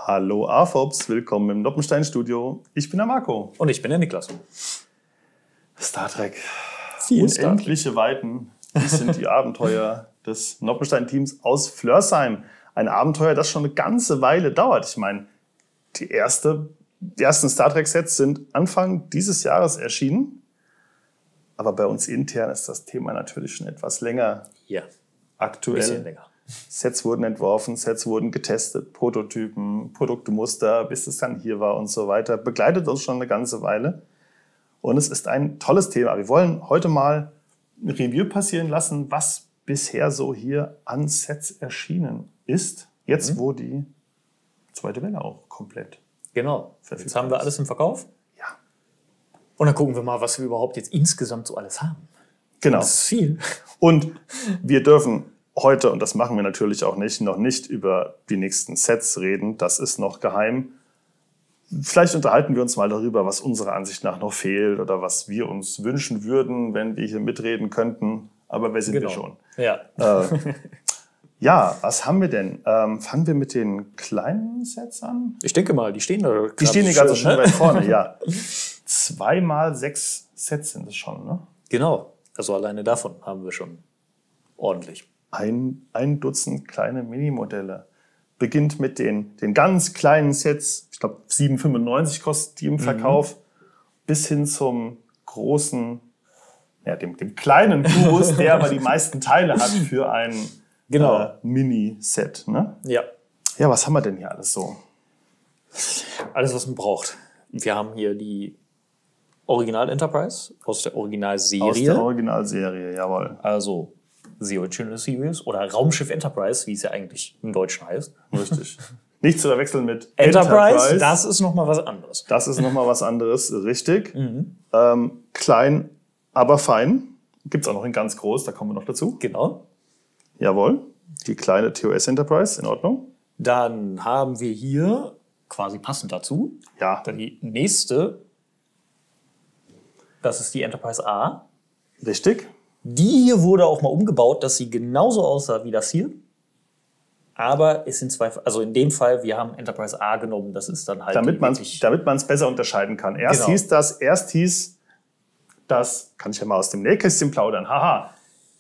Hallo AFOPS, willkommen im Noppenstein-Studio. Ich bin der Marco. Und ich bin der Niklas. Star Trek. Viel Unendliche Weiten. Dies sind die Abenteuer des Noppenstein-Teams aus Flörsheim. Ein Abenteuer, das schon eine ganze Weile dauert. Ich meine, die ersten Star Trek-Sets sind Anfang dieses Jahres erschienen. Aber bei uns intern ist das Thema natürlich schon etwas länger aktuell. Ein bisschen länger. Sets wurden entworfen, Sets wurden getestet, Prototypen, Produktmuster, bis es dann hier war und so weiter. Begleitet uns schon eine ganze Weile. Und es ist ein tolles Thema. Wir wollen heute mal ein Review passieren lassen, was bisher so hier an Sets erschienen ist. Jetzt, wo die zweite Welle auch komplett Genau. Jetzt haben wir alles im Verkauf. Ja. Und dann gucken wir mal, was wir überhaupt jetzt insgesamt so alles haben. Genau. Das ist viel. Und wir dürfen heute, und das machen wir natürlich auch nicht, noch nicht über die nächsten Sets reden. Das ist noch geheim. Vielleicht unterhalten wir uns mal darüber, was unserer Ansicht nach noch fehlt oder was wir uns wünschen würden, wenn wir hier mitreden könnten. Aber wer sind wir schon? Ja. Ja, was haben wir denn? Fangen wir mit den kleinen Sets an? Ich denke mal, die stehen da. Die stehen hier ganz schön weit vorne, ja. 2x6 Sets sind es schon, ne? Genau. Also alleine davon haben wir schon ordentlich. Ein Dutzend kleine Minimodelle. Beginnt mit den ganz kleinen Sets, ich glaube 7,95 kostet die im Verkauf, bis hin zum großen, ja, dem kleinen Kubus, der aber die meisten Teile hat für ein Mini-Set. Ne? Ja. Ja, was haben wir denn hier alles so? Alles, was man braucht. Wir haben hier die Original Enterprise aus der Originalserie. Aus der Originalserie, jawohl. Also The Original Series oder Raumschiff Enterprise, wie es ja eigentlich im Deutschen heißt. Richtig. Nicht zu verwechseln mit Enterprise. Das ist nochmal was anderes. Das ist nochmal was anderes, richtig. Klein, aber fein. Gibt es auch noch in ganz groß, da kommen wir noch dazu. Genau. Jawohl. Die kleine TOS Enterprise, in Ordnung. Dann haben wir hier, quasi passend dazu, die nächste. Das ist die Enterprise A. Richtig. Die hier wurde auch mal umgebaut, dass sie genauso aussah wie das hier. Aber es sind zwei, also in dem Fall, wir haben Enterprise A genommen, das ist dann halt... Damit man es besser unterscheiden kann. Erst hieß das, kann ich ja mal aus dem Nähkästchen plaudern,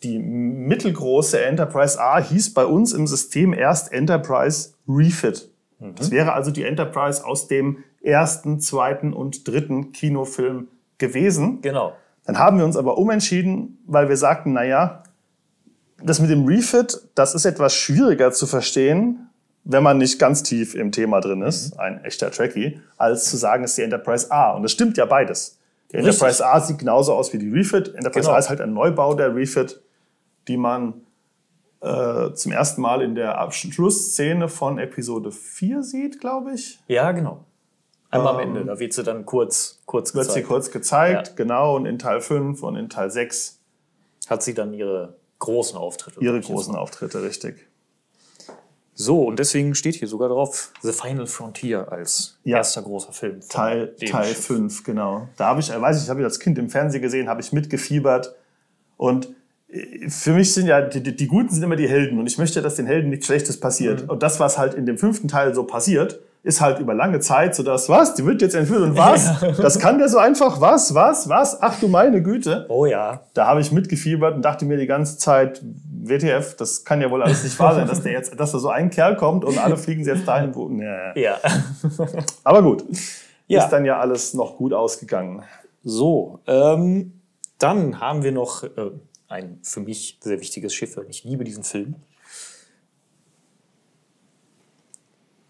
die mittelgroße Enterprise A hieß bei uns im System erst Enterprise Refit. Das wäre also die Enterprise aus dem ersten, zweiten und dritten Kinofilm gewesen. Genau. Dann haben wir uns aber umentschieden, weil wir sagten, naja, das mit dem Refit, das ist etwas schwieriger zu verstehen, wenn man nicht ganz tief im Thema drin ist, ein echter Trekkie, als zu sagen, es ist die Enterprise A. Und das stimmt ja beides. Die Enterprise A sieht genauso aus wie die Refit. Enterprise A ist halt ein Neubau der Refit, die man zum ersten Mal in der Abschlussszene von Episode 4 sieht, glaube ich. Ja, genau. Einmal am Ende, da wird sie dann kurz gezeigt. Wird sie kurz gezeigt, genau. Und in Teil 5 und in Teil 6 hat sie dann ihre großen Auftritte. Ihre großen Auftritte, richtig. So, und deswegen steht hier sogar drauf The Final Frontier als erster großer Film. Teil 5, genau. Da habe ich als Kind im Fernsehen gesehen, habe ich mitgefiebert. Und für mich sind ja, die Guten sind immer die Helden. Und ich möchte, dass den Helden nichts Schlechtes passiert. Und das, was halt in dem 5. Teil so passiert, ist halt über lange Zeit so das, die wird jetzt entführt und was? Das kann der so einfach, was? Ach du meine Güte. Oh ja. Da habe ich mitgefiebert und dachte mir die ganze Zeit, WTF, das kann ja wohl alles nicht wahr sein, dass da so ein Kerl kommt und alle fliegen jetzt dahin, wo... Nee. Ja. Aber gut, ist dann ja alles noch gut ausgegangen. So, dann haben wir noch ein für mich sehr wichtiges Schiff, und ich liebe diesen Film.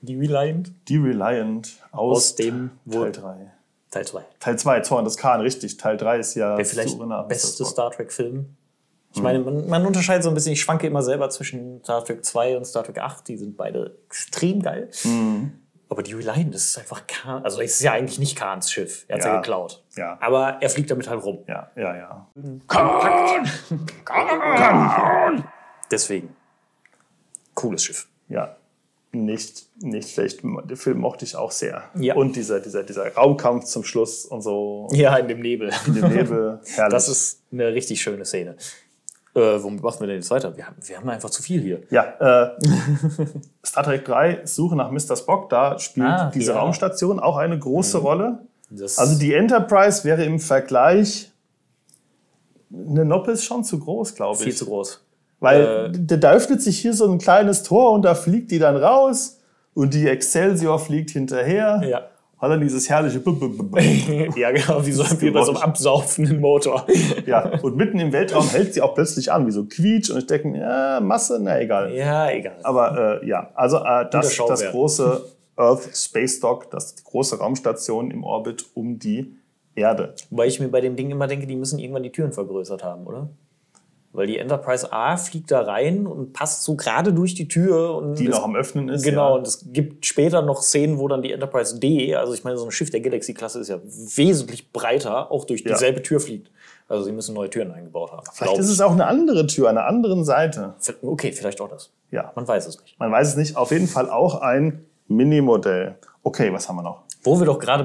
Die Reliant. Die Reliant aus dem Teil 3. Teil 2. Teil 2, Zorn des Khan, richtig. Teil 3 ist ja... Der vielleicht beste Star Trek-Film. Ich meine, man unterscheidet so ein bisschen, ich schwanke immer selber zwischen Star Trek 2 und Star Trek 8. Die sind beide extrem geil. Aber die Reliant, das ist einfach Khan. Also es ist ja eigentlich nicht Khans Schiff. Er hat es ja geklaut. Ja. Aber er fliegt damit halt rum. Ja. Khan! Deswegen. Cooles Schiff. Ja. Nicht schlecht. Den Film mochte ich auch sehr. Ja. Und dieser Raumkampf zum Schluss und so. Ja, in dem Nebel. In dem Nebel. Herrlich. Das ist eine richtig schöne Szene. Womit machen wir denn jetzt weiter? Wir haben einfach zu viel hier. Ja, Star Trek 3, Suche nach Mr. Spock, da spielt diese Raumstation auch eine große Rolle. Also die Enterprise wäre im Vergleich, eine Noppe ist schon zu groß, glaube ich. Viel zu groß. Weil da öffnet sich hier so ein kleines Tor und da fliegt die dann raus und die Excelsior fliegt hinterher. Ja. Hat dann dieses herrliche Ja, genau, wie bei so einem absaufenden Motor. Ja, und mitten im Weltraum hält sie auch plötzlich an, wie so quietsch. Und ich denke, ja, Masse, na egal. Ja, egal. Aber ja, also das große Earth Space Dock, das große Raumstation im Orbit um die Erde. Weil ich mir bei dem Ding immer denke, die müssen irgendwann die Türen vergrößert haben, oder? Weil die Enterprise A fliegt da rein und passt so gerade durch die Tür. Und die noch am Öffnen ist. Genau, ja. Und es gibt später noch Szenen, wo dann die Enterprise D, also ich meine, so ein Schiff der Galaxy-Klasse ist ja wesentlich breiter, auch durch dieselbe Tür fliegt. Also sie müssen neue Türen eingebaut haben. Vielleicht ist es auch eine andere Tür, an der anderen Seite. Okay, vielleicht auch das. Ja. Man weiß es nicht. Man weiß es nicht. Auf jeden Fall auch ein Minimodell. Okay, was haben wir noch? Wo wir doch gerade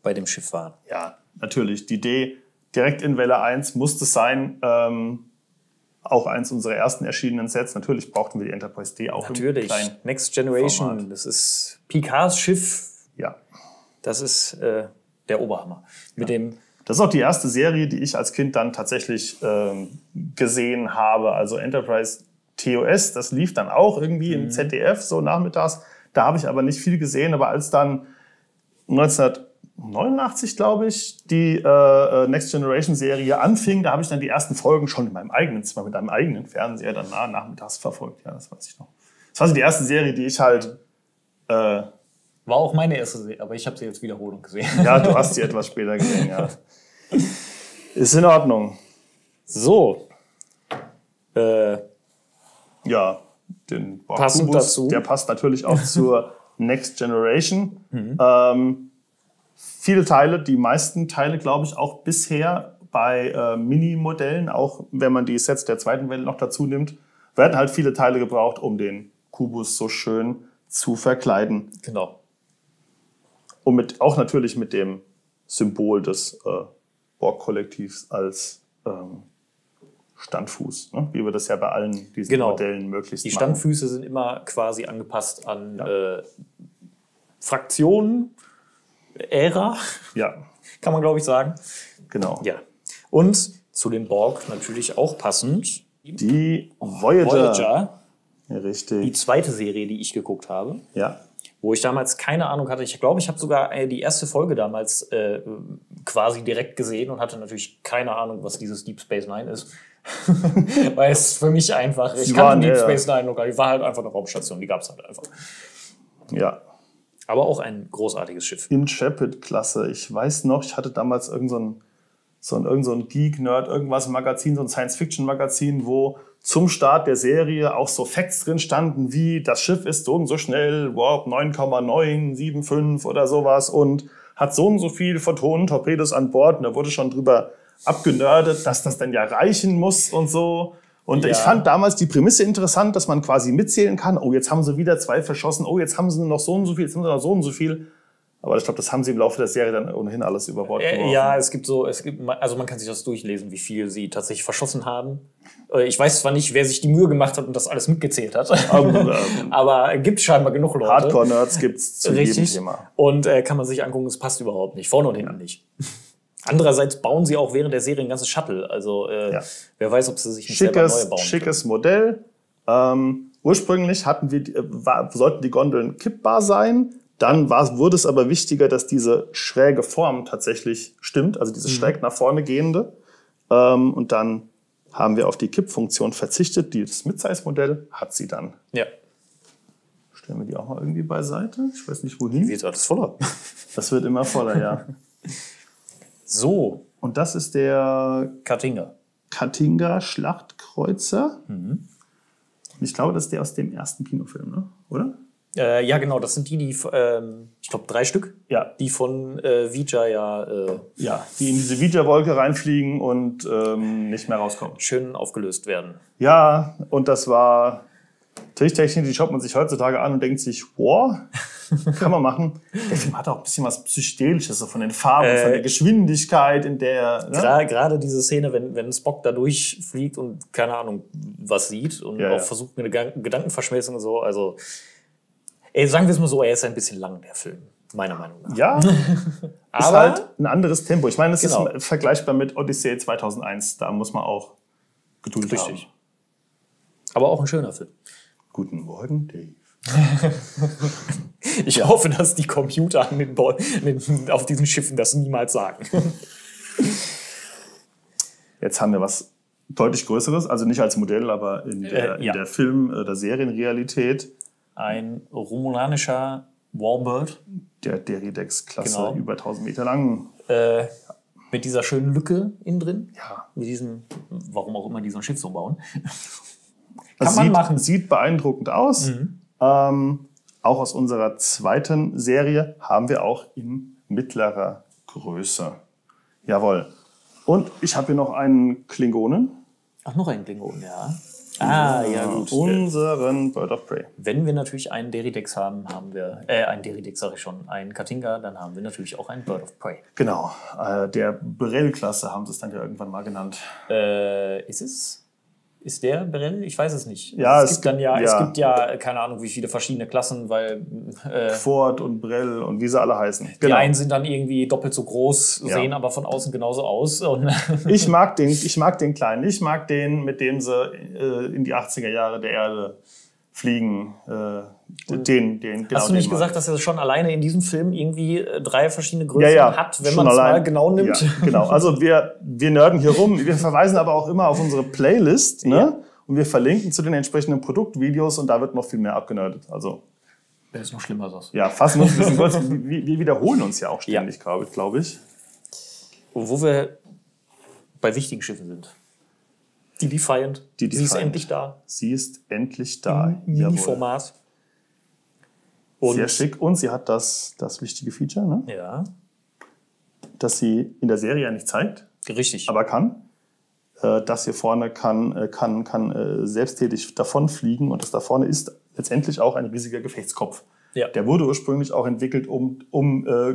bei dem Schiff waren. Ja, natürlich. Die D direkt in Welle 1 musste es sein. Auch eins unserer ersten erschienenen Sets. Natürlich brauchten wir die Enterprise D auch. Natürlich. Im kleinen Next Generation. Format. Das ist Picards Schiff. Ja. Das ist der Oberhammer. Das ist auch die erste Serie, die ich als Kind dann tatsächlich gesehen habe. Also Enterprise TOS, das lief dann auch irgendwie im ZDF, so nachmittags. Da habe ich aber nicht viel gesehen. Aber als dann 1989, glaube ich, die Next Generation Serie anfing, da habe ich dann die ersten Folgen schon in meinem eigenen Zimmer mit einem eigenen Fernseher dann nachmittags verfolgt. Ja, das weiß ich noch. Das war so die erste Serie, die ich halt... War auch meine erste Serie, aber ich habe sie als Wiederholung gesehen. Ja, du hast sie etwas später gesehen, ja. Ist in Ordnung. So. Ja, den Passend dazu. Der passt natürlich auch zur Next Generation. Viele Teile, die meisten Teile, glaube ich, auch bisher bei Mini-Modellen, auch wenn man die Sets der zweiten Welle noch dazu nimmt, werden halt viele Teile gebraucht, um den Kubus so schön zu verkleiden. Genau. Und auch natürlich mit dem Symbol des Borg-Kollektivs als Standfuß, ne? Wie wir das ja bei allen diesen Modellen möglichst Die machen. Standfüße sind immer quasi angepasst an Fraktionen, Ära, kann man glaube ich sagen. Genau. Ja. Und zu den Borg natürlich auch passend. Die Voyager. Ja, richtig. Die zweite Serie, die ich geguckt habe. Ja. Wo ich damals keine Ahnung hatte. Ich glaube, ich habe sogar die erste Folge damals quasi direkt gesehen und hatte natürlich keine Ahnung, was dieses Deep Space Nine ist. Weil es für mich einfach, ich kannte Deep Space Nine noch gar nicht, war halt einfach eine Raumstation, die gab es halt einfach. Ja. Aber auch ein großartiges Schiff. Intrepid-Klasse. Ich weiß noch, ich hatte damals irgend so ein Geek-Nerd, irgendwas Magazin, so ein Science-Fiction-Magazin, wo zum Start der Serie auch so Facts drin standen, wie das Schiff ist so und so schnell, Warp 9,975 oder sowas und hat so und so viel Photonen-Torpedos an Bord. Und da wurde schon drüber abgenördet, dass das dann ja reichen muss und so. Und ich fand damals die Prämisse interessant, dass man quasi mitzählen kann. Oh, jetzt haben sie wieder 2 verschossen. Oh, jetzt haben sie nur noch so und so viel, jetzt haben sie noch so und so viel. Aber ich glaube, das haben sie im Laufe der Serie dann ohnehin alles über Bord geworfen. Ja, also man kann sich das durchlesen, wie viel sie tatsächlich verschossen haben. Ich weiß zwar nicht, wer sich die Mühe gemacht hat und das alles mitgezählt hat, aber gibt scheinbar genug Leute. Hardcore-Nerds gibt's zu jedem Thema. Und kann man sich angucken, es passt überhaupt nicht, vorne und hinten nicht. Andererseits bauen sie auch während der Serie ein ganzes Shuttle. Also wer weiß, ob sie sich nicht selber neu bauen. Schickes Modell. Ursprünglich sollten die Gondeln kippbar sein. Dann wurde es aber wichtiger, dass diese schräge Form tatsächlich stimmt, also diese schräg nach vorne gehende. Und dann haben wir auf die Kippfunktion verzichtet. Das Mid-Size-Modell hat sie dann. Ja. Stellen wir die auch mal irgendwie beiseite? Ich weiß nicht, wohin. Wie ist alles voller? Das wird immer voller, ja. So. Und das ist der Katinga Schlachtkreuzer. Ich glaube, das ist der aus dem ersten Kinofilm, ne? Oder? Ja, genau, das sind die ich glaube 3 Stück, die von Vijaya die in diese Vijaya-Wolke reinfliegen und nicht mehr rauskommen. Schön aufgelöst werden. Ja, und das war Technik, die schaut man sich heutzutage an und denkt sich, wow, Kann man machen. Der Film hat auch ein bisschen was Psychedelisches, so von den Farben, von der Geschwindigkeit, in der... Ne? Gerade diese Szene, wenn Spock da durchfliegt und keine Ahnung was sieht und auch versucht mit einer Gedankenverschmelzung und so. Also, sagen wir es mal so, er ist ein bisschen lang, der Film. Meiner Meinung nach. Ja, aber ist halt ein anderes Tempo. Ich meine, es ist vergleichbar mit Odyssey 2001. Da muss man auch Geduld haben. Aber auch ein schöner Film. Guten Morgen, Dave. Ich hoffe, dass die Computer auf diesen Schiffen das niemals sagen. Jetzt haben wir was deutlich Größeres, also nicht als Modell, aber in der Film- oder Serienrealität. Ein romulanischer Warbird. Der Deridex-Klasse, über 1000 Meter lang. Mit dieser schönen Lücke innen drin. Ja. Mit diesem, warum auch immer die so ein Schiff so bauen. Kann man machen. Sieht beeindruckend aus. Auch aus unserer zweiten Serie haben wir auch in mittlerer Größe. Jawohl. Und ich habe hier noch einen Klingonen. Ach, noch einen Klingonen, ja. Ja gut. Unseren Bird of Prey. Wenn wir natürlich einen Deridex haben wir, einen Deridex sage ich schon, einen Katinga, dann haben wir natürlich auch einen Bird of Prey. Genau, der Beryl-Klasse haben sie es dann ja irgendwann mal genannt. Ist der Beryl? Ich weiß es nicht. Ja, es gibt ja, keine Ahnung, wie viele verschiedene Klassen, weil Ford und Beryl und wie sie alle heißen. Die einen sind dann irgendwie doppelt so groß, sehen aber von außen genauso aus. Und ich mag den kleinen. Ich mag den, mit dem sie in die 80er Jahre der Erde fliegen. Hast du nicht gesagt, dass er schon alleine in diesem Film irgendwie 3 verschiedene Größen hat, wenn man es mal genau nimmt? Ja, genau. Also wir nerden hier rum. Wir verweisen aber auch immer auf unsere Playlist. Ne? Ja. Und wir verlinken zu den entsprechenden Produktvideos und da wird noch viel mehr abgenördet. Also, das ist noch schlimmer. Ja, fassen wir uns ein bisschen kurz. Wir wiederholen uns ja auch ständig, glaube ich. Und wo wir bei wichtigen Schiffen sind. Die Defiant. Sie ist endlich da. Sie ist endlich da. Mini-Format. Sehr schick. Und sie hat das wichtige Feature, ne? Ja. Das sie in der Serie ja nicht zeigt. Richtig. Aber kann. Das hier vorne kann selbsttätig davonfliegen. Und das da vorne ist letztendlich auch ein riesiger Gefechtskopf. Ja. Der wurde ursprünglich auch entwickelt, um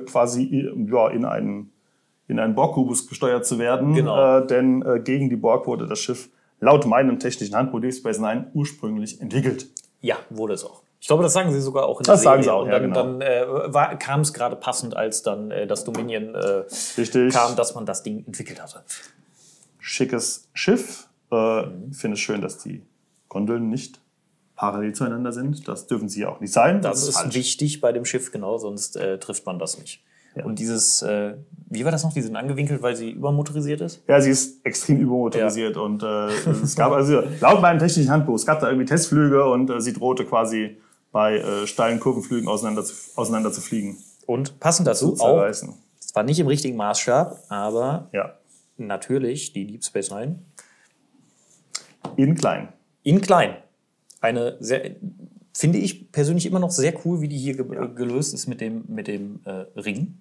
quasi in einen Borg-Kubus gesteuert zu werden. Genau. Denn gegen die Borg wurde das Schiff laut meinem technischen Handbuch Deep Space Nine ursprünglich entwickelt. Ja, wurde es auch. Ich glaube, das sagen sie sogar auch in der Serie. Das sagen sie auch, und dann kam es gerade passend, als dann das Dominion kam, dass man das Ding entwickelt hatte. Schickes Schiff. Ich finde es schön, dass die Gondeln nicht parallel zueinander sind. Das dürfen sie auch nicht sein. Das ist wichtig bei dem Schiff, genau, sonst trifft man das nicht. Ja. Und dieses, wie war das noch? Die sind angewinkelt, weil sie übermotorisiert ist? Ja, sie ist extrem übermotorisiert. Ja. Und es gab also, laut meinem technischen Handbuch, es gab da irgendwie Testflüge und sie drohte quasi bei steilen Kurvenflügen auseinander zu fliegen. Und passend dazu auch, zwar nicht im richtigen Maßstab, aber natürlich die Deep Space Nine. In klein. In klein. Eine sehr, finde ich persönlich immer noch sehr cool, wie die hier gelöst ist mit dem Ring.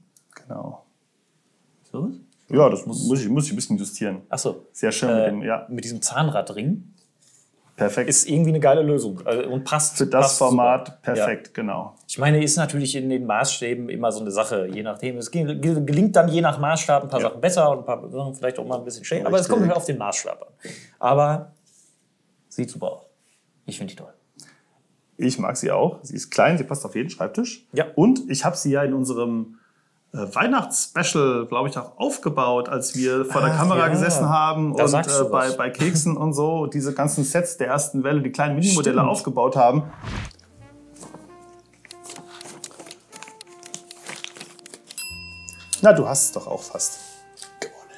Genau. So? Ja, das muss ich ein bisschen justieren. Ach so. Sehr schön mit diesem Zahnradring. Perfekt. Ist irgendwie eine geile Lösung und passt. Für das Format super. Perfekt, ja. Genau. Ich meine, ist natürlich in den Maßstäben immer so eine Sache, je nachdem. Es gelingt dann je nach Maßstab ein paar Sachen besser und ein paar Sachen vielleicht auch mal ein bisschen schlechter. Aber es kommt halt auf den Maßstab an. Aber sieht super aus. Ich finde die toll. Ich mag sie auch. Sie ist klein, sie passt auf jeden Schreibtisch. Ja. Und ich habe sie ja in unserem Weihnachtsspecial, glaube ich, auch aufgebaut, als wir vor der Kamera gesessen haben und bei Keksen und so diese ganzen Sets der ersten Welle, die kleinen Minimodelle aufgebaut haben. Na, du hast es doch auch fast gewonnen.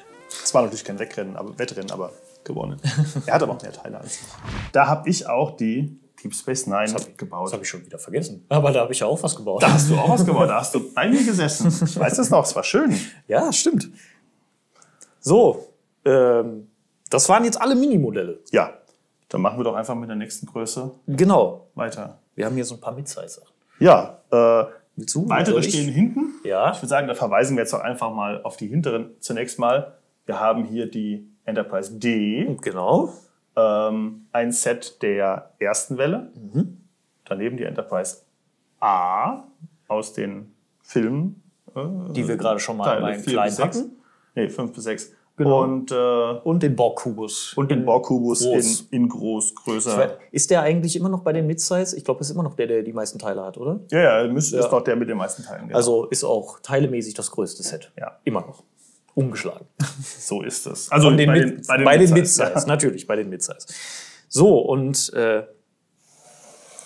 Es war natürlich kein Wettrennen, aber gewonnen. Er hat aber auch mehr Teile als ich. Da habe ich auch die Deep Space Nine gebaut. Das habe ich schon wieder vergessen. Aber da habe ich ja auch was gebaut. Da hast du auch was gebaut. Da hast du bei mir gesessen. Ich weiß es noch, es war schön. Ja, stimmt. So, das waren jetzt alle Minimodelle. Ja, dann machen wir doch einfach mit der nächsten Größe weiter. Wir haben hier so ein paar Mid-Size-Sachen. Ja, weitere stehen hinten. Ja. Ich würde sagen, da verweisen wir jetzt auch einfach mal auf die hinteren zunächst mal. Wir haben hier die Enterprise D. Genau. Ein Set der ersten Welle. Daneben die Enterprise A. aus den Filmen. Die wir gerade schon mal in einem kleinen hatten. Nee, 5 bis 6. Genau. Und den Borg-Kubus. Und den Borg-Kubus in groß, größer. Ist der eigentlich immer noch bei den Midsize? Ich glaube, das ist immer noch der die meisten Teile hat, oder? Ja, ist doch der mit den meisten Teilen. Genau. Also ist auch teilemäßig das größte Set. Ja. Immer noch. Ungeschlagen. So ist es. Also bei den Midsize, ja. Natürlich, bei den Midsize. So, und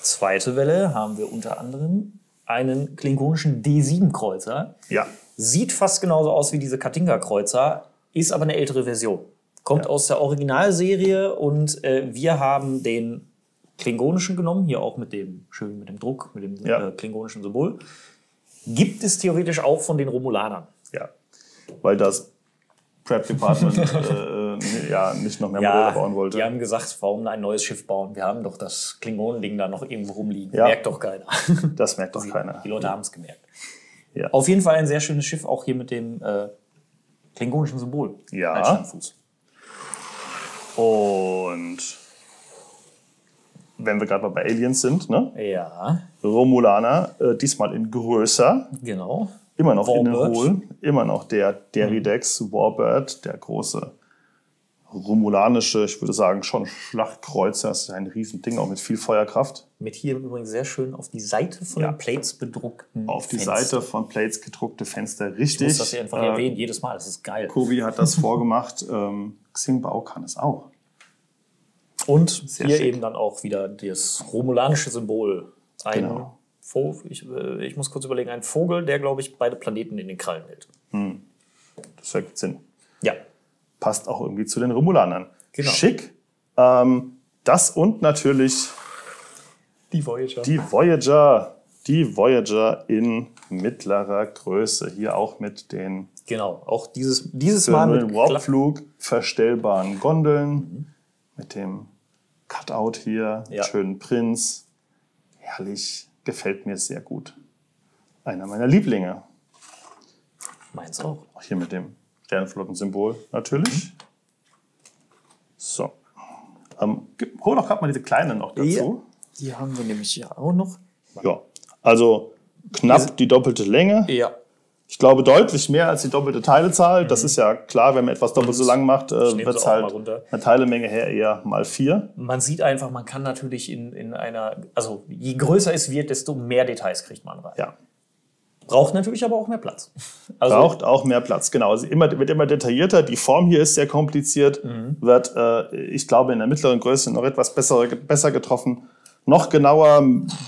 zweite Welle haben wir unter anderem einen klingonischen D7-Kreuzer. Ja. Sieht fast genauso aus wie diese Katinga-Kreuzer, ist aber eine ältere Version. Kommt aus der Originalserie und wir haben den klingonischen genommen, hier auch mit dem Druck, mit dem klingonischen Symbol. Gibt es theoretisch auch von den Romulanern. Ja, weil das Prep Department nicht noch mehr Modelle bauen wollte. Die haben gesagt, warum ein neues Schiff bauen? Wir haben doch das Klingonending da noch irgendwo rumliegen. Ja. Merkt doch keiner. Das merkt doch keiner. Die Leute haben es gemerkt. Ja. Auf jeden Fall ein sehr schönes Schiff, auch hier mit dem klingonischen Symbol als Standfuß. Und wenn wir gerade mal bei Aliens sind, ne? Ja. Romulaner, diesmal in größer. Genau. Immer noch Warbird. Innenhohl. Immer noch der Deridex Warbird, der große romulanische, ich würde sagen schon Schlachtkreuzer. Das ist ein Riesending, auch mit viel Feuerkraft. Mit hier übrigens sehr schön auf die Seite von den Plates bedruckten Auf die Fenster. Seite von Plates gedruckte Fenster, richtig. Ich muss das hier einfach erwähnen, jedes Mal, das ist geil. Kobi hat das vorgemacht. Xingbao kann es auch. Und Sehr hier schick. eben dann auch wieder das romulanische Symbol. Ein Genau. Ich muss kurz überlegen, ein Vogel, der, glaube ich, beide Planeten in den Krallen hält. Das ergibt Sinn. Ja. Passt auch irgendwie zu den Romulanern. Genau. Schick. Das und natürlich Die Voyager. Die Voyager in mittlerer Größe. Hier auch mit den Genau, auch dieses für Mal den mit Warpflug verstellbaren Gondeln. Mit dem Cutout hier, Ja. schönen Prinz. Herrlich, gefällt mir sehr gut. Einer meiner Lieblinge. Meins auch. Auch hier mit dem Sternenflotten-Symbol natürlich. So. Hol doch gerade mal diese kleinen noch dazu. Die haben wir nämlich hier auch noch. Ja. Also knapp die doppelte Länge. Ja. Ich glaube deutlich mehr als die doppelte Teilezahl. Das ist ja klar, wenn man etwas doppelt so lang macht, nehme wird sie es auch halt mal runter. eine Teilemenge her eher mal 4. Man sieht einfach, man kann natürlich in einer, also je größer es wird, desto mehr Details kriegt man rein. Ja. Braucht natürlich aber auch mehr Platz. Also, Braucht auch mehr Platz, genau. Also wird immer detaillierter. Die Form hier ist sehr kompliziert. Wird, ich glaube, in der mittleren Größe noch etwas besser getroffen. Noch genauer,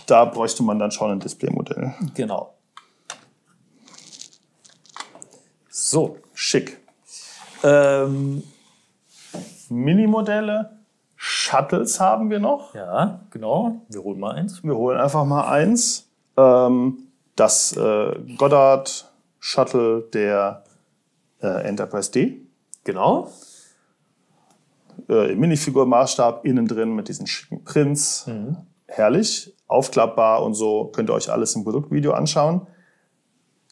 da bräuchte man dann schon ein Displaymodell. Genau. So. Schick. Ähm, Minimodelle, Shuttles haben wir noch. ja, genau. Wir holen mal eins. Wir holen einfach mal eins. Das Goddard Shuttle der Enterprise D. Genau. Im Minifigurmaßstab, innen drin mit diesem schicken Prinz. Herrlich, aufklappbar und so. Könnt ihr euch alles im Produktvideo anschauen.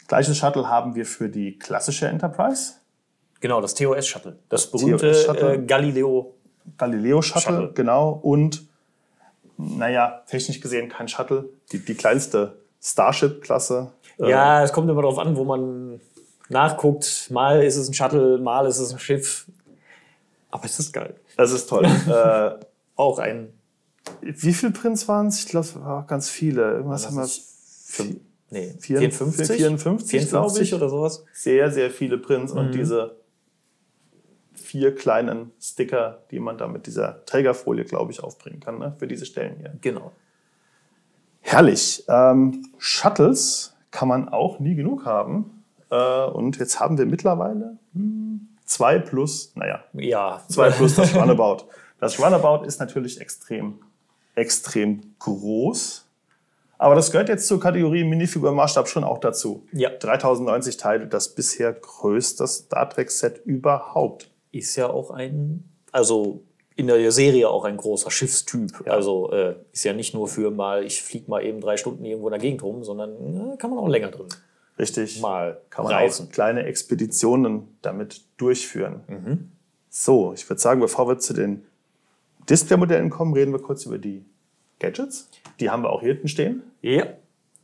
Gleiches Shuttle haben wir für die klassische Enterprise. Genau, das TOS-Shuttle. Das berühmte TOS-Shuttle. Galileo. Galileo-Shuttle, Shuttle. genau. Und, naja, technisch gesehen kein Shuttle. Die kleinste Starship-Klasse. Ja, es kommt immer darauf an, wo man nachguckt. Mal ist es ein Shuttle, mal ist es ein Schiff. Aber es ist geil. Das ist toll. Auch ein... Wie viele Prints waren es? Ich glaube, es waren ganz viele. Irgendwas haben wir... 54? 54, glaube ich. oder sowas. Sehr, sehr viele Prints und diese 4 kleinen Sticker, die man da mit dieser Trägerfolie, glaube ich, aufbringen kann, ne? Für diese Stellen hier. Genau. Herrlich. Shuttles kann man auch nie genug haben. Und jetzt haben wir mittlerweile 2 plus, Ja. 2 plus das Runabout. Das Runabout ist natürlich extrem groß. Aber das gehört jetzt zur Kategorie Minifigurmaßstab schon auch dazu. Ja. 3090 Teile, das bisher größte Star Trek-Set überhaupt. Ist ja auch also in der Serie auch ein großer Schiffstyp. Ja. Also ist ja nicht nur für ich fliege mal eben 3 Stunden irgendwo in der Gegend rum, sondern kann man auch länger drin Richtig. mal Kann man reisen. auch kleine Expeditionen damit durchführen. So, ich würde sagen, bevor wir zu den Displaymodellen kommen, reden wir kurz über die Gadgets. Die haben wir auch hier hinten stehen. Ja.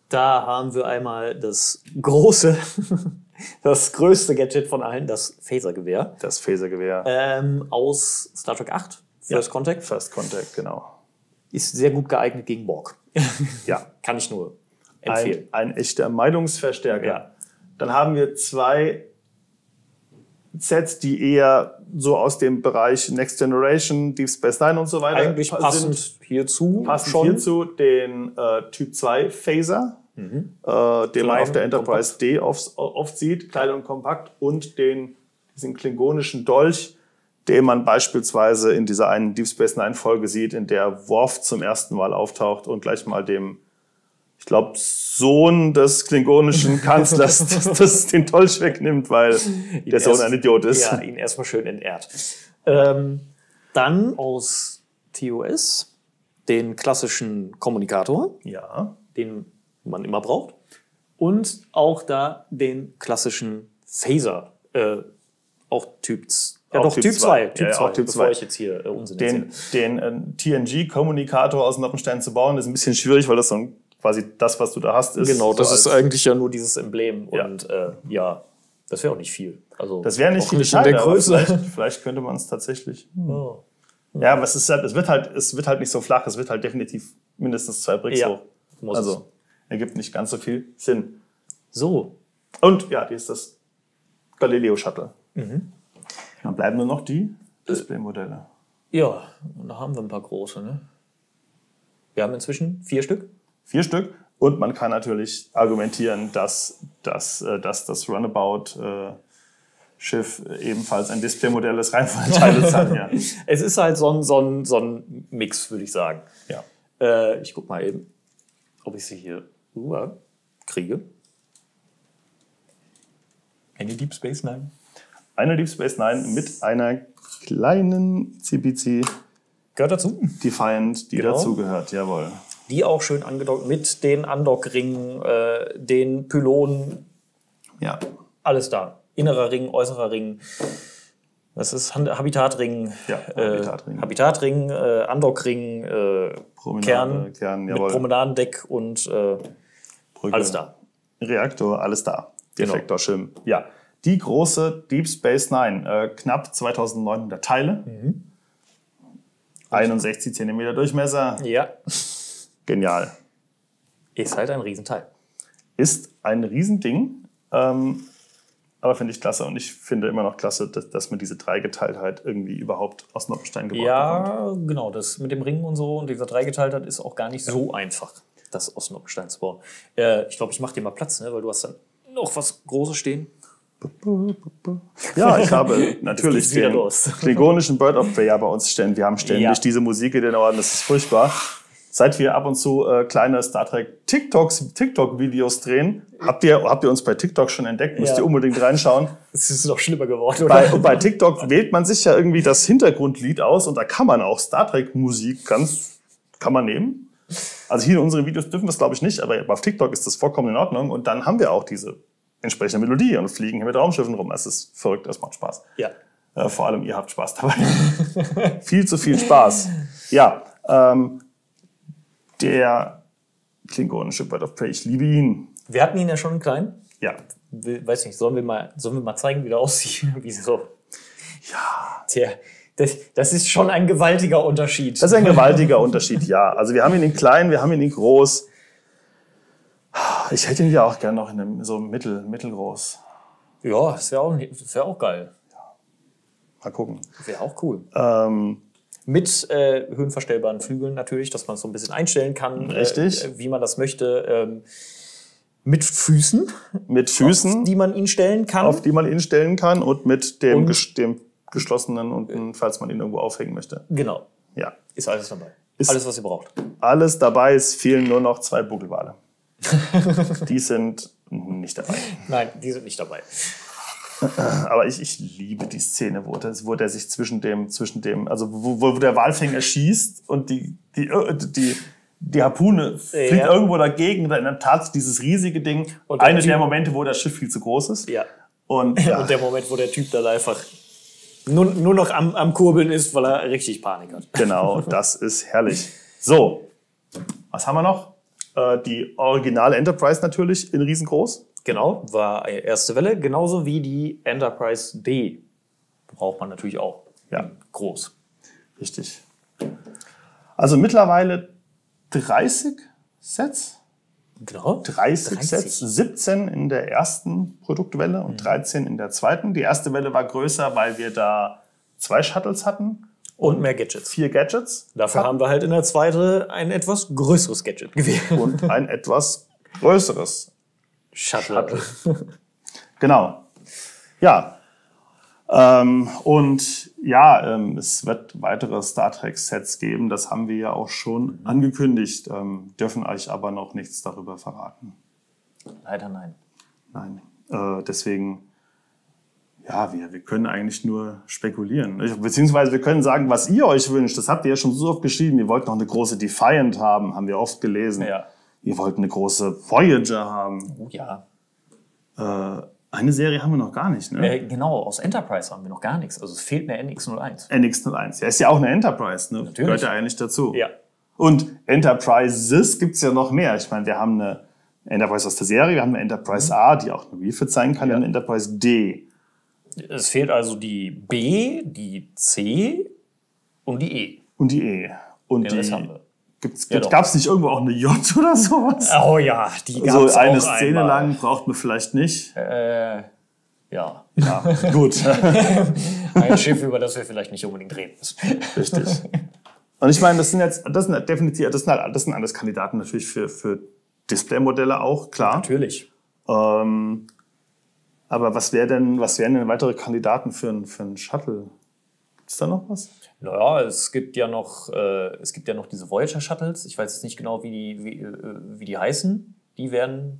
Da haben wir einmal das größte Gadget von allen, das Phasergewehr. Das Phasergewehr. Aus Star Trek 8, First Contact. First Contact, genau. Ist sehr gut geeignet gegen Borg. Ja. Kann ich nur empfehlen. Ein echter Meinungsverstärker. Ja. Dann haben wir 2 Sets, die eher so aus dem Bereich Next Generation, Deep Space Nine und so weiter eigentlich passend hierzu. Den Typ 2 Phaser, den man auf der Enterprise D oft sieht, klein und kompakt, und diesen klingonischen Dolch, den man beispielsweise in dieser einen Deep Space Nine Folge sieht, in der Worf zum ersten Mal auftaucht und gleich mal dem, ich glaube, Sohn des klingonischen Kanzlers den Dolch wegnimmt, weil der Sohn ein Idiot ist. Ja, ihn erstmal schön entehrt. Dann aus TOS den klassischen Kommunikator, den man immer braucht. Und auch da den klassischen Phaser, auch Typ 2. Bevor ich jetzt hier Unsinn erzähle. Den TNG-Kommunikator aus dem Noppenstein zu bauen, ist ein bisschen schwierig, weil das so quasi das, was du da hast, ist. Genau, das so ist eigentlich ja nur dieses Emblem. Ja. Und das wäre auch nicht viel. Also, das wäre nicht viel in der Größe. Vielleicht könnte man es tatsächlich. Oh. Ja, aber es wird halt nicht so flach, es wird halt definitiv mindestens 2 Bricks hoch. Also ergibt nicht ganz so viel Sinn. So. Und ja, hier ist das Galileo-Shuttle. Dann bleiben nur noch die Display-Modelle. Ja, und da haben wir ein paar große. Ne? Wir haben inzwischen 4 Stück. 4 Stück. Und man kann natürlich argumentieren, dass das Runabout-Schiff ebenfalls ein Display-Modell ist, rein von den Teilezahlen her. Es ist halt so ein Mix, würde ich sagen. Ja. Ich guck mal eben, ob ich sie hier kriege. Eine Deep Space Nine. Eine Deep Space Nine mit einer kleinen CBC gehört dazu. Defiant, die dazugehört, jawohl. Die auch schön angedockt mit den Andockringen, den Pylonen. Ja. Alles da. Innerer Ring, äußerer Ring. Das ist Habitatring. Ja, Habitatring, Andockring, Kern mit Promenadendeck und alles da. Reaktor, alles da. Deflektorschirm. Genau. Ja. Die große Deep Space Nine, knapp 2900 Teile, 61 cm Durchmesser. Ja. Genial. Ist halt ein Riesenteil. Ist ein Riesending, aber finde ich klasse. Und ich finde immer noch klasse, dass man diese Dreigeteiltheit irgendwie überhaupt aus Noppenstein gebaut bekommt. Ja, genau. Das mit dem Ring und so und dieser Dreigeteiltheit ist auch gar nicht so einfach, das aus Noppenstein zu bauen. Ich glaube, ich mache dir mal Platz, ne? Weil du hast dann noch was Großes stehen. Ja, ich habe natürlich den klingonischen Bird of Prey bei uns stehen. Wir haben ständig diese Musik in den Ohren, das ist furchtbar. Seit wir ab und zu kleine Star Trek TikTok-Videos drehen, habt ihr uns bei TikTok schon entdeckt, müsst ihr unbedingt reinschauen. Es ist noch schlimmer geworden, oder? Bei TikTok wählt man sich ja irgendwie das Hintergrundlied aus und da kann man auch Star Trek-Musik kann man nehmen. Also hier in unseren Videos dürfen wir es, glaube ich, nicht, aber auf TikTok ist das vollkommen in Ordnung und dann haben wir auch diese entsprechende Melodie und fliegen hier mit Raumschiffen rum. Es ist verrückt, es macht Spaß. Ja. Vor allem ihr habt Spaß dabei. Viel zu viel Spaß. Ja, der klingonische Bird of Prey, ich liebe ihn. Wir hatten ihn ja schon in klein. Ja. Weiß nicht, sollen wir mal zeigen, wie der aussieht? Wieso? Ja. Tja, das ist schon ein gewaltiger Unterschied. Das ist ein gewaltiger Unterschied, ja. Also wir haben ihn in klein, wir haben ihn in groß. Ich hätte ihn ja auch gerne noch in einem so mittelgroß. Ja, das wäre auch geil. Ja. Mal gucken. Wäre auch cool. Mit höhenverstellbaren Flügeln natürlich, dass man es so ein bisschen einstellen kann. Richtig. Wie man das möchte. Mit Füßen. Mit Füßen. Auf die man ihn stellen kann. Und mit dem geschlossenen unten, falls man ihn irgendwo aufhängen möchte. Genau. Ja. Ist alles dabei. Alles, was ihr braucht. Alles dabei, es fehlen nur noch 2 Buckelwale. Die sind nicht dabei. Nein, die sind nicht dabei. Aber ich liebe die Szene, wo der sich zwischen dem, also wo der Walfänger schießt und die Harpune fliegt irgendwo dagegen und dann tat dieses riesige Ding. Und einer der Momente, wo das Schiff viel zu groß ist. Ja. Und der Moment, wo der Typ dann einfach nur noch am Kurbeln ist, weil er richtig Panik hat. Genau, das ist herrlich. So, was haben wir noch? die originale Enterprise natürlich in riesengroß. Genau, war erste Welle, genauso wie die Enterprise D. Braucht man natürlich auch. Ja. Groß. Richtig. Also mittlerweile 30 Sets. Genau. 30 Sets, 17 in der ersten Produktwelle und 13 in der zweiten. Die erste Welle war größer, weil wir da 2 Shuttles hatten. Und mehr Gadgets. 4 Gadgets. Dafür haben wir halt in der zweiten ein etwas größeres Gadget gewählt. Und ein etwas größeres Shuttle. Genau. Ja. Es wird weitere Star Trek-Sets geben. Das haben wir ja auch schon angekündigt. Dürfen euch aber noch nichts darüber verraten. Leider nein. Nein. Deswegen, ja, wir können eigentlich nur spekulieren. Beziehungsweise wir können sagen, was ihr euch wünscht. Das habt ihr ja schon so oft geschrieben. Ihr wollt noch eine große Defiant haben, haben wir oft gelesen. Ja. Ihr wollt eine große Voyager haben. Oh ja. Eine Serie haben wir noch gar nicht, ne? Genau, aus Enterprise haben wir noch gar nichts. Also es fehlt eine NX-01. NX-01. Ja, ist ja auch eine Enterprise, ne? Natürlich. Gehört ja eigentlich dazu. Ja. Und Enterprises gibt's ja noch mehr. Ich meine, wir haben eine Enterprise aus der Serie, wir haben eine Enterprise A, die auch eine Refit sein kann, und eine Enterprise D. Es fehlt also die B, die C und die E. Und die E. Und Den Rest haben wir. Gab's nicht irgendwo auch eine J oder sowas? Oh ja, die gab's So eine auch Szene einmal. lang braucht man vielleicht nicht. Ja. Ja, gut. Ein Schiff, über das wir vielleicht nicht unbedingt reden müssen. Richtig. Und ich meine, das sind alles Kandidaten natürlich für Displaymodelle auch, klar. Natürlich. Aber was wären denn weitere Kandidaten für einen Shuttle? Ist da noch was? Naja, es gibt ja noch diese Voyager Shuttles. Ich weiß jetzt nicht genau, wie die heißen. Die werden,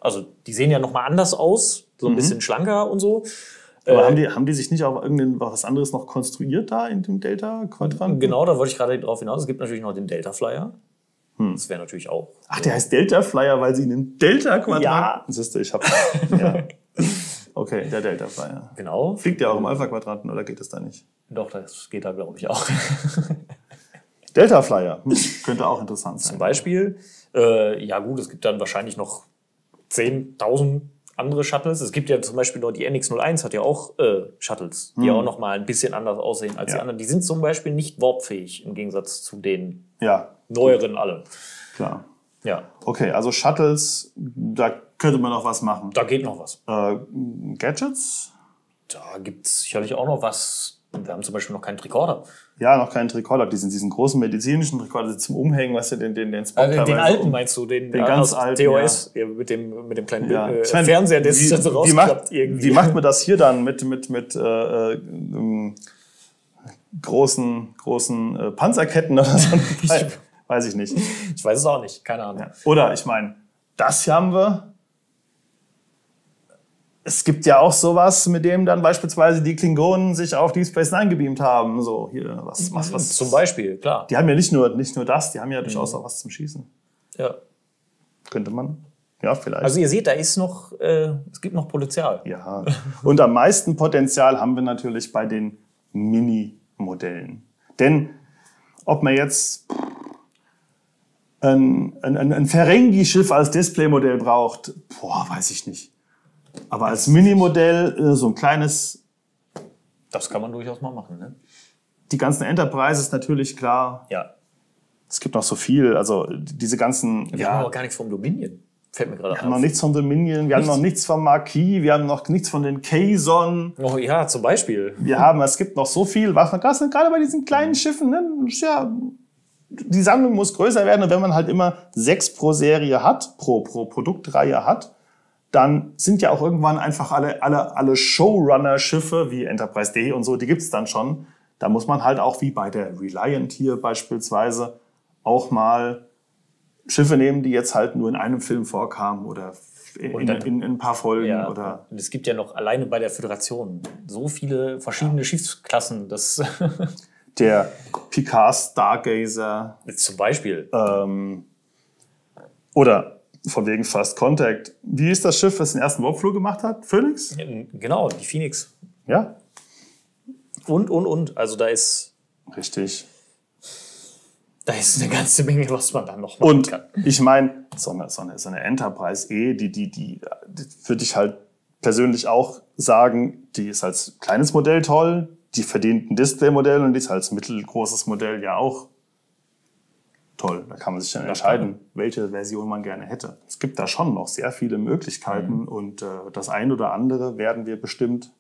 also die sehen ja nochmal anders aus, so ein bisschen schlanker und so. Aber haben die sich nicht auf was anderes noch konstruiert da in dem Delta-Quadrant? Genau, da wollte ich gerade drauf hinaus. Es gibt natürlich noch den Delta Flyer. Das wäre natürlich auch. Ach, der heißt Delta Flyer, weil sie in dem Delta-Quadrant. Ja. Siehst du, ich hab. Ja. Okay, der Delta Flyer. Genau. Fliegt der auch im Alpha-Quadranten oder geht das da nicht? Doch, das geht da, glaube ich, auch. Delta Flyer. Könnte auch interessant sein. Zum Beispiel. Ja gut, es gibt dann wahrscheinlich noch 10.000 andere Shuttles. Es gibt ja zum Beispiel noch die NX-01 hat ja auch Shuttles, die auch noch mal ein bisschen anders aussehen als die anderen. Die sind zum Beispiel nicht warpfähig im Gegensatz zu den neueren alle. Klar. Ja. Okay, also Shuttles, da könnte man noch was machen. Da geht noch was. Gadgets? Da gibt es sicherlich auch noch was. Wir haben zum Beispiel noch keinen Tricorder. Ja, noch keinen Tricorder. Diesen großen medizinischen Tricorder zum Umhängen, was du den Spock den alten meinst du? Den ganz alten, TOS, mit dem kleinen Ich meine, Fernseher, der sich dann so rausklappt irgendwie. Wie macht man das hier dann mit großen Panzerketten oder so? Weiß ich nicht. Ich weiß es auch nicht, keine Ahnung. Ja. Oder ich meine, das hier haben wir. Es gibt ja auch sowas, mit dem dann beispielsweise die Klingonen sich auf Deep Space Nine gebeamt haben. So, hier, was. Zum Beispiel, klar. Die haben ja nicht nur das, die haben ja durchaus auch was zum Schießen. Ja. Könnte man. Ja, vielleicht. Also ihr seht, da ist noch, es gibt noch Potenzial. Ja. Und am meisten Potenzial haben wir natürlich bei den Mini-Modellen. Denn ob man jetzt ein Ferengi-Schiff als Displaymodell braucht, weiß ich nicht. Aber als Minimodell so ein kleines. Das kann man durchaus mal machen, ne? Die ganzen Enterprises natürlich, klar. Ja. Es gibt noch so viel, also diese ganzen. Wir haben aber gar nichts vom Dominion. Fällt mir gerade Wir haben noch nichts vom Dominion, wir haben noch nichts vom Marquis, wir haben noch nichts von den Kazon. Oh ja, zum Beispiel. Es gibt noch so viel, was man gerade bei diesen kleinen Schiffen, ne? Ja, die Sammlung muss größer werden, und wenn man halt immer 6 pro Serie hat, pro Produktreihe hat, dann sind ja auch irgendwann einfach alle Showrunner-Schiffe wie Enterprise D und so, die gibt's dann schon. Da muss man halt auch wie bei der Reliant hier beispielsweise auch mal Schiffe nehmen, die jetzt halt nur in einem Film vorkamen oder in ein paar Folgen. Ja, oder. Und es gibt ja noch alleine bei der Föderation so viele verschiedene Schiffsklassen. Das Der Picard Stargazer. zum Beispiel. Oder von wegen Fast Contact. Wie ist das Schiff, das den ersten Warpflug gemacht hat? Phoenix? Genau, die Phoenix. Ja. Und. Also da ist... Richtig. Da ist eine ganze Menge, was man dann noch machen Und kann. ich meine, so eine Enterprise die würde ich halt persönlich auch sagen, die ist als kleines Modell toll, die verdient ein Display-Modell und die ist als mittelgroßes Modell ja auch toll. Da kann man sich dann entscheiden, welche Version man gerne hätte. Es gibt da schon noch sehr viele Möglichkeiten und das ein oder andere werden wir bestimmt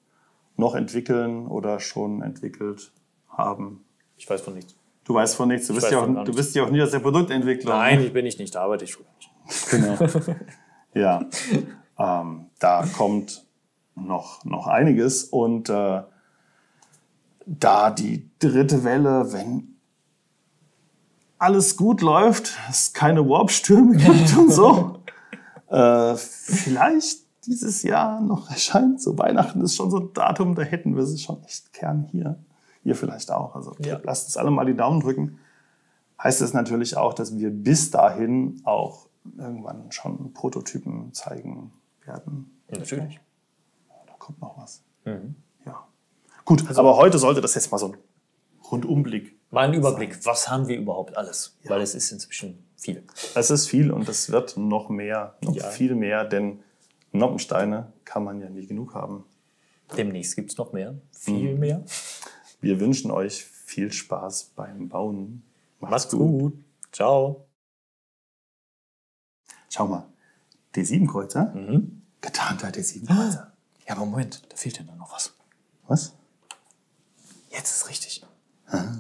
noch entwickeln oder schon entwickelt haben. Ich weiß von nichts. Du weißt von nichts. Du bist ja auch nie aus der Produktentwicklung. Nein, ich bin nicht, da arbeite ich schon nicht. Genau. Ja, da kommt noch einiges. Und da die dritte Welle, wenn alles gut läuft, es keine Warp-Stürme gibt und so, vielleicht dieses Jahr noch erscheint. So Weihnachten ist schon so ein Datum, da hätten wir sie schon echt gern hier. Ihr vielleicht auch. Also lasst uns alle mal die Daumen drücken. Heißt es natürlich auch, dass wir bis dahin auch irgendwann schon Prototypen zeigen werden. Ja, natürlich. Da kommt noch was. Ja. Gut, also, aber heute sollte das jetzt mal so ein Rundumblick mal ein Überblick. Sein. Was haben wir überhaupt alles? Ja. Weil es ist inzwischen viel. Es ist viel und es wird noch mehr, viel mehr, denn Noppensteine kann man ja nie genug haben. Demnächst gibt es noch mehr. Viel mehr. Wir wünschen euch viel Spaß beim Bauen. Macht's gut. Ciao. Schau mal. D7-Kreuzer? Getarnter D7-Kreuzer. Ja, aber Moment, da fehlt ja noch was. Was? Jetzt ist richtig. Ah.